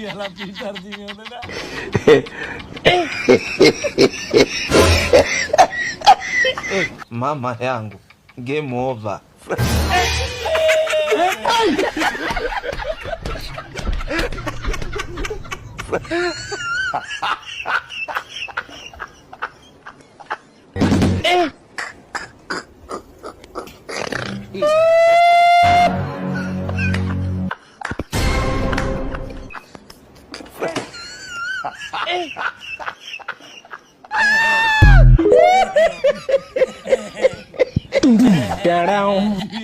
Ela pintardinho, né? Mama yangu, game over.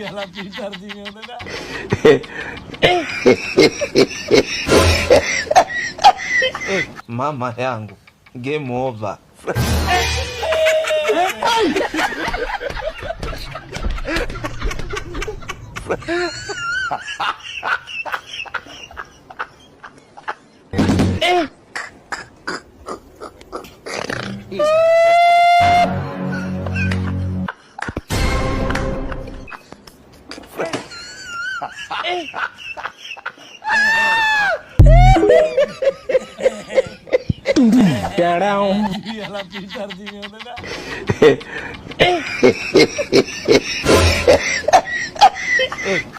Ela pintardinho, né? Mama yangu, game over. Ela pintardinho, né?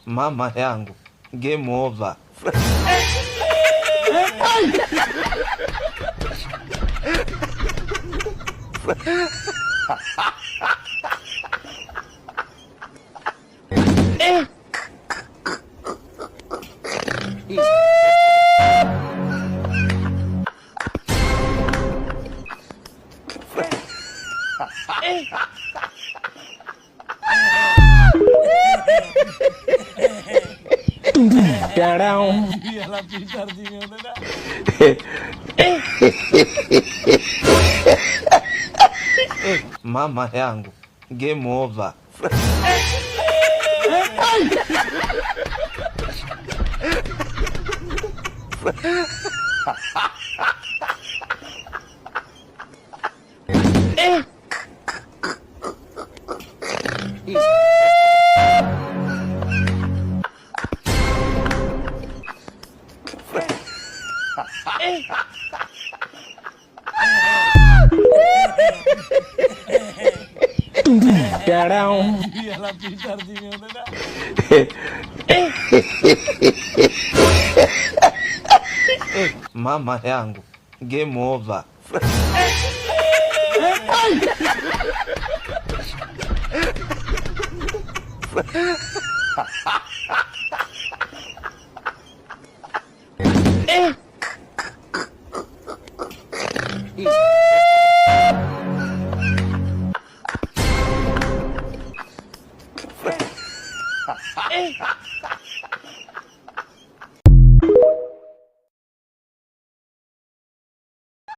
Mama yangu, game over. Ela pintardinho, né? Mama yangu, game over. Ela pintardinho, né? Mama yangu, game over. Hey!